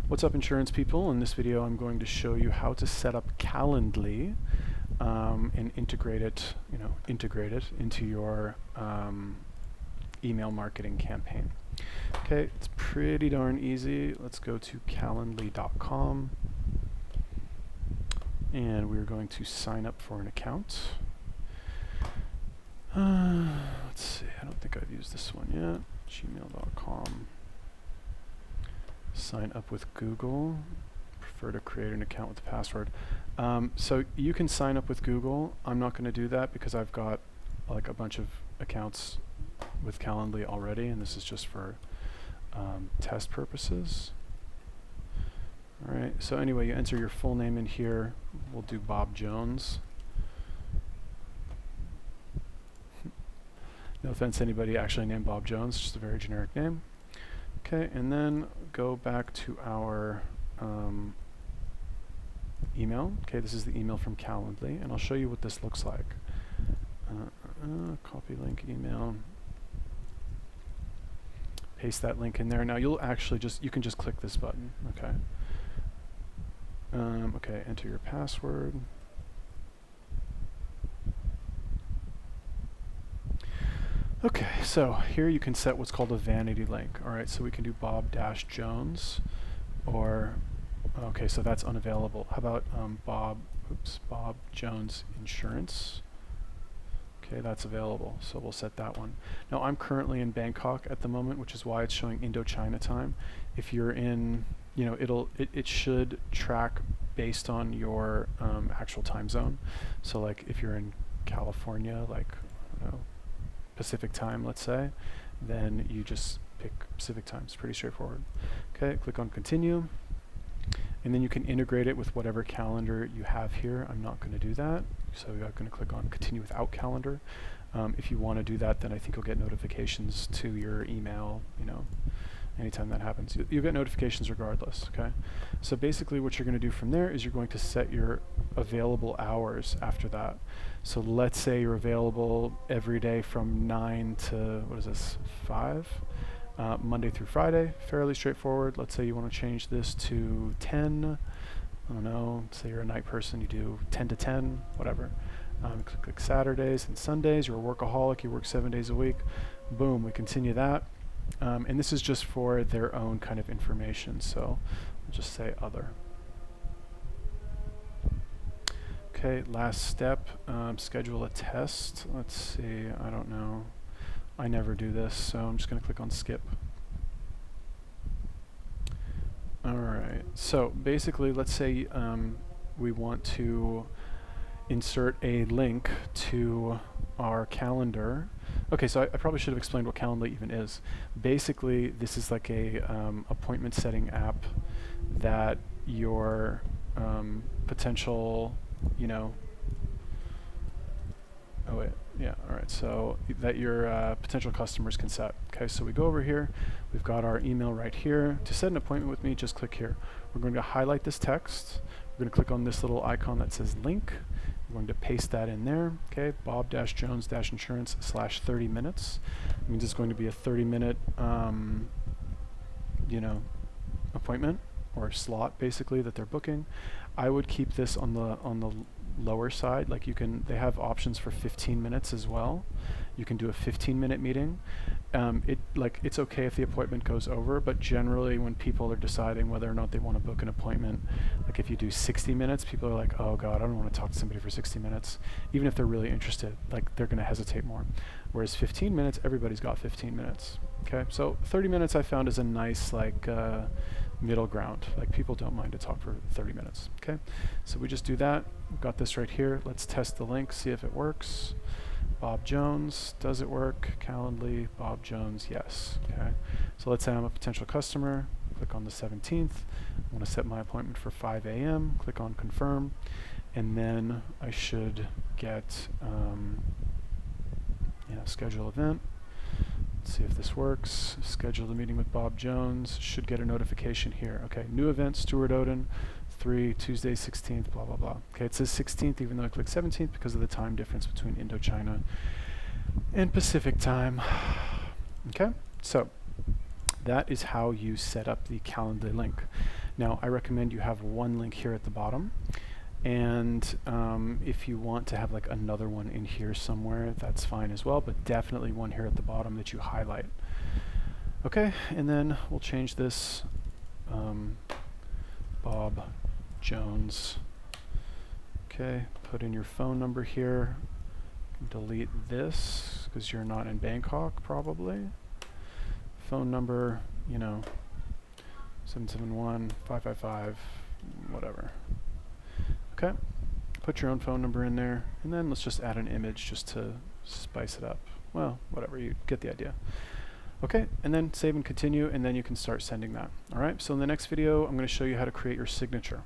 What's up, insurance people? In this video I'm going to show you how to set up Calendly and integrate it into your email marketing campaign. Okay, it's pretty darn easy. Let's go to calendly.com and we're going to sign up for an account. Let's see, I don't think I've used this one yet. gmail.com. Sign up with Google. Prefer to create an account with the password. So you can sign up with Google. I'm not going to do that because I've got like a bunch of accounts with Calendly already, and this is just for test purposes. All right, so anyway, you enter your full name in here. We'll do Bob Jones. No offense to anybody actually named Bob Jones, just a very generic name. Okay, and then go back to our email. Okay, this is the email from Calendly, and I'll show you what this looks like. Copy link email. Paste that link in there. Now you'll actually you can just click this button. Okay. Okay, enter your password. Okay, so here you can set what's called a vanity link. All right, so we can do Bob-Jones, or okay, so that's unavailable. How about Bob Jones Insurance? Okay, that's available, so we'll set that one. Now I'm currently in Bangkok at the moment, which is why it's showing Indochina time. If you're in, it should track based on your actual time zone. So like if you're in California, like I don't know, Pacific time, let's say, then you just pick Pacific time. It's pretty straightforward. Okay, click on continue, and then you can integrate it with whatever calendar you have here. I'm not going to do that, so you're going to click on continue without calendar. If you want to do that, then I think you'll get notifications to your email, anytime that happens. You'll get notifications regardless, okay? So basically what you're going to do from there is you're going to set your available hours after that. So let's say you're available every day from 9 to, 5? Monday through Friday, fairly straightforward. Let's say you want to change this to 10. I don't know, say you're a night person, you do 10 to 10, whatever. Click Saturdays and Sundays, you're a workaholic, you work 7 days a week. Boom, we continue that. And this is just for their own kind of information, so we'll just say other. Okay, last step, schedule a test. Let's see, I don't know. I never do this, so I'm just going to click on skip. Alright, so basically let's say we want to insert a link to our calendar. Okay, so I probably should have explained what Calendly even is. Basically, this is like a appointment setting app that your potential, so that your potential customers can set. Okay, so we go over here, we've got our email right here. To set an appointment with me, just click here. We're going to highlight this text. We're going to click on this little icon that says link. We're going to paste that in there. Okay, Bob-Jones-Insurance /30 minutes. It means it's going to be a 30-minute, appointment or slot basically that they're booking. I would keep this on the lower side. Like they have options for 15 minutes as well. You can do a 15-minute meeting. It's okay if the appointment goes over, but generally when people are deciding whether or not they want to book an appointment, like if you do 60 minutes, people are like, oh God, I don't want to talk to somebody for 60 minutes. Even if they're really interested, like they're going to hesitate more. Whereas 15 minutes, everybody's got 15 minutes. Okay, so 30 minutes I found is a nice middle ground. Like people don't mind to talk for 30 minutes. Okay, so we just do that. We've got this right here. Let's test the link, see if it works. Bob Jones, does it work? Calendly, Bob Jones, yes. Okay, so let's say I'm a potential customer. Click on the 17th. I want to set my appointment for 5 a.m. Click on confirm, and then I should get schedule event. Let's see if this works. Schedule the meeting with Bob Jones. Should get a notification here. Okay, new event, Stuart Oden, 3, Tuesday 16th, blah, blah, blah. Okay, it says 16th even though I clicked 17th because of the time difference between Indochina and Pacific time. Okay, so that is how you set up the Calendly link. Now, I recommend you have one link here at the bottom. And if you want to have like another one in here somewhere, that's fine as well, but definitely one here at the bottom that you highlight. Okay, and then we'll change this Bob Jones. Okay, put in your phone number here. Delete this because you're not in Bangkok probably. Phone number, you know, 771-555, whatever. Okay, put your own phone number in there, and then let's just add an image just to spice it up. Well, whatever, you get the idea. Okay, and then save and continue, and then you can start sending that. All right, so in the next video, I'm going to show you how to create your signature.